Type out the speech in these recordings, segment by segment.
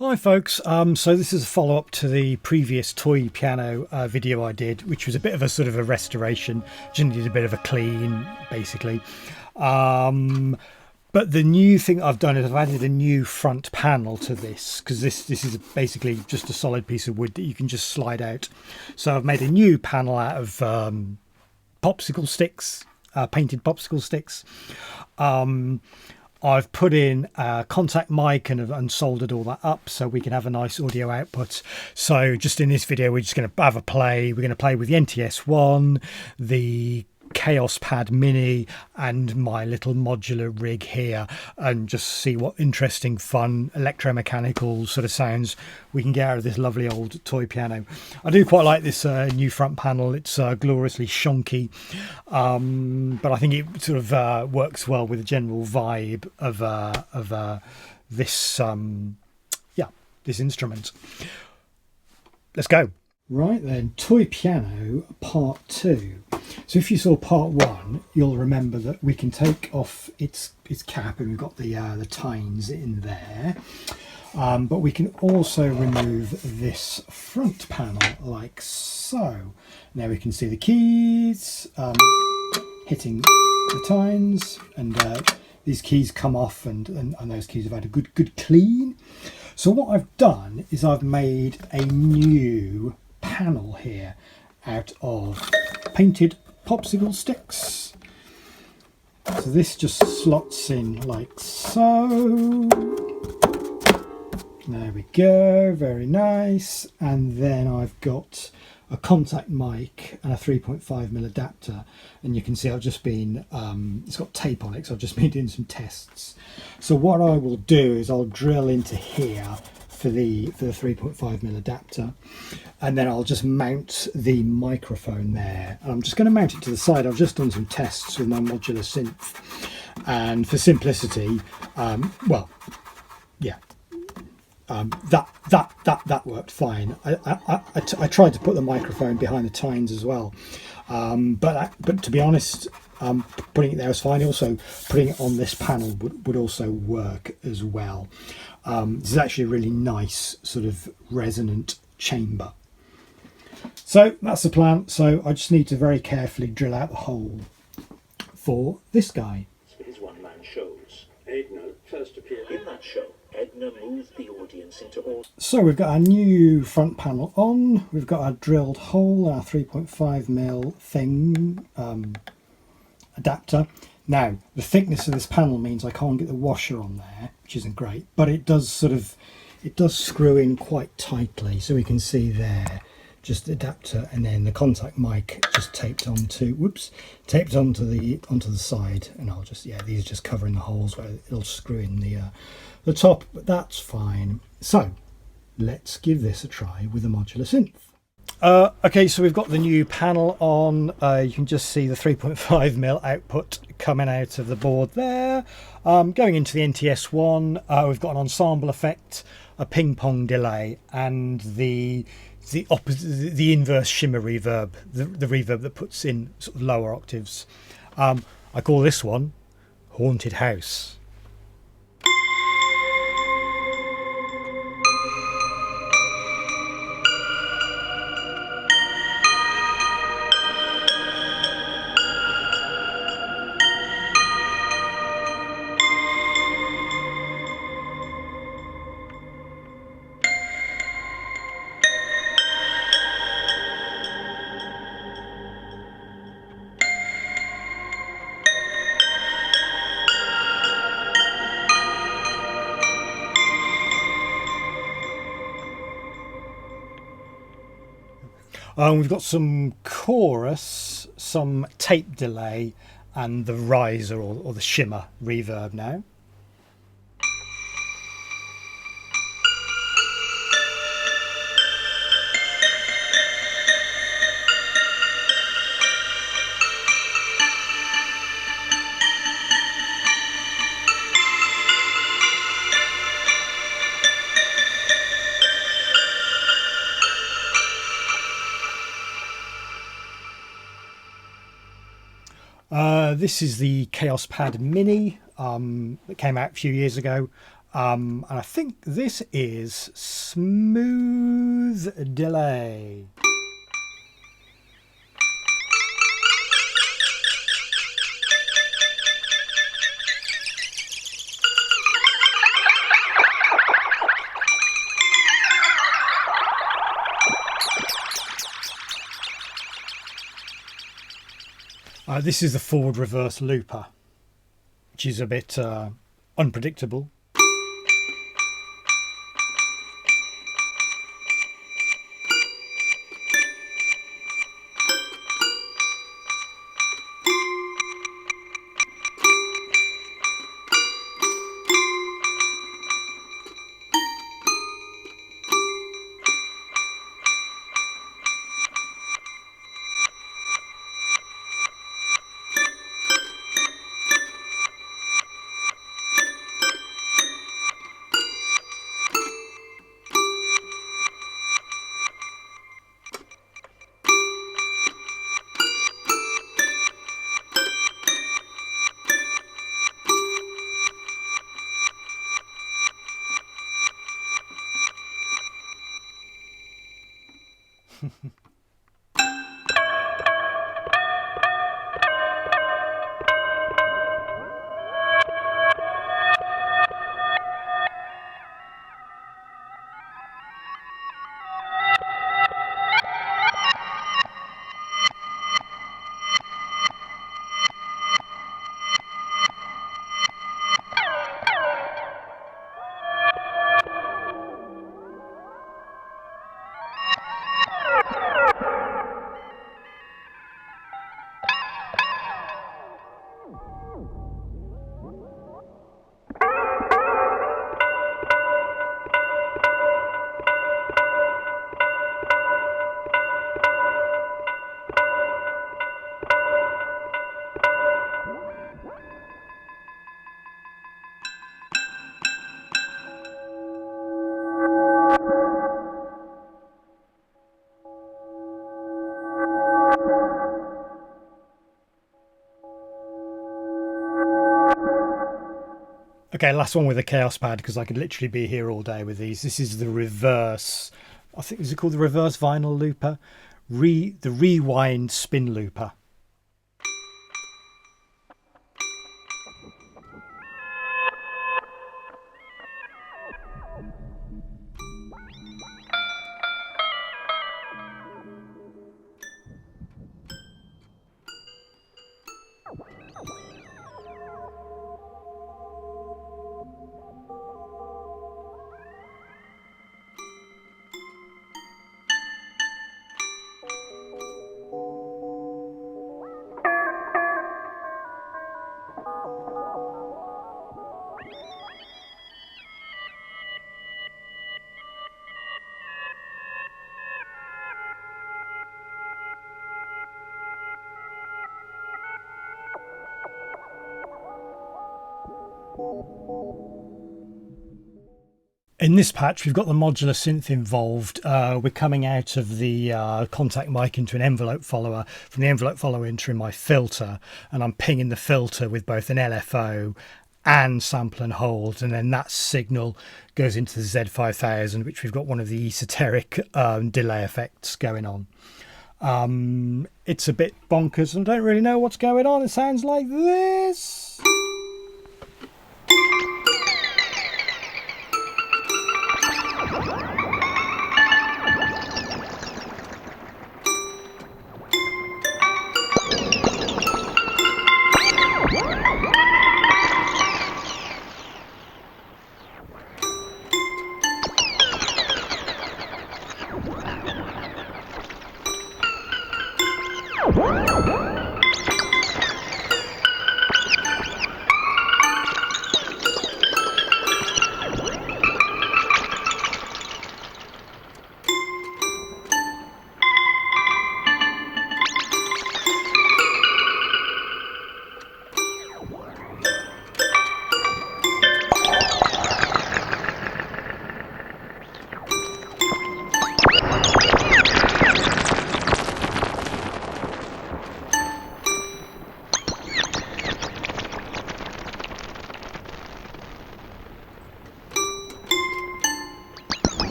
Hi folks, so this is a follow-up to the previous toy piano video I did, which was a bit of a sort of a restoration. Just needed a bit of a clean, basically. Um, but the new thing I've done is I've added a new front panel to this, because this is basically just a solid piece of wood that you can just slide out. So I've made a new panel out of popsicle sticks, painted popsicle sticks. I've put in a contact mic and soldered all that up so we can have a nice audio output. So just in this video, we're just going to have a play. We're going to play with the NTS1, the Kaoss Pad Mini and my little modular rig here, and just see what interesting, fun, electromechanical sort of sounds we can get out of this lovely old toy piano. I do quite like this new front panel. It's gloriously shonky, but I think it sort of works well with the general vibe of this this instrument. Let's go. Right then, toy piano part 2. So if you saw part 1, you'll remember that we can take off its cap, and we've got the tines in there. But we can also remove this front panel like so. Now we can see the keys hitting the tines, and these keys come off, and those keys have had a good clean. So what I've done is I've made a new panel here out of painted popsicle sticks. So this just slots in like so. There we go, very nice. And then I've got a contact mic and a 3.5mm adapter, and you can see I've just been it's got tape on it, so I've just been doing some tests. So what I will do is I'll drill into here for the 3.5mm adapter, and then I'll just mount the microphone there, and I'm just going to mount it to the side. I've just done some tests with my Modular Synth, and for simplicity, that worked fine. I tried to put the microphone behind the tines as well, but to be honest, putting it there is fine. Also, putting it on this panel would also work as well. This is actually a really nice sort of resonant chamber. So that's the plan. So I just need to very carefully drill out the hole for this guy. His one-man shows. Edna first appeared in that show. Edna moved the audience into all. So we've got our new front panel on. We've got our drilled hole, our 3.5mm thing adapter. Now the thickness of this panel means I can't get the washer on there, which isn't great, but it does screw in quite tightly. So we can see there just the adapter, and then the contact mic just taped onto the side, and I'll just, these are just covering the holes where it'll screw in the top, but that's fine. So let's give this a try with a Modular Synth. Okay, so we've got the new panel on. You can just see the 3.5mm output coming out of the board there. Going into the NTS1, we've got an ensemble effect, a ping pong delay, and the inverse shimmer reverb, the reverb that puts in sort of lower octaves. I call this one Haunted House. We've got some chorus, some tape delay, and the riser or the shimmer reverb now. This is the Kaoss Pad Mini that came out a few years ago. And I think this is Smooth Delay. This is the forward reverse looper, which is a bit unpredictable. Okay, last one with a Kaoss Pad, because I could literally be here all day with these. This is the reverse, I think, is it called the reverse vinyl looper? The rewind spin looper. In this patch, we've got the modular synth involved. We're coming out of the contact mic into an envelope follower, from the envelope follower into my filter, and I'm pinging the filter with both an LFO and sample and hold, and then that signal goes into the Z5000, which we've got one of the esoteric delay effects going on. It's a bit bonkers and I don't really know what's going on. It sounds like this.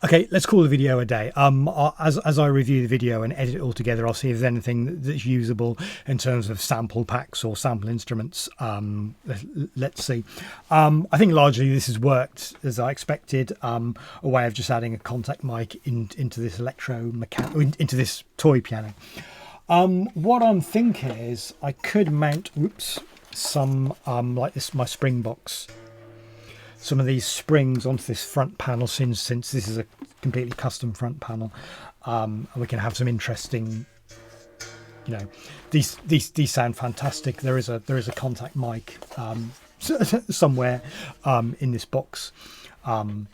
Okay, let's call the video a day. As I review the video and edit it all together, I'll see if there's anything that's usable in terms of sample packs or sample instruments. Let's see. I think largely this has worked as I expected. A way of just adding a contact mic into this into this toy piano. What I'm thinking is I could mount, some like this, my spring box. Some of these springs onto this front panel since this is a completely custom front panel, and we can have some interesting, you know, these sound fantastic. There is a contact mic somewhere in this box, and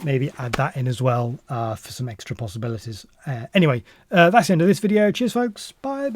maybe add that in as well for some extra possibilities. Anyway, that's the end of this video. Cheers folks. Bye.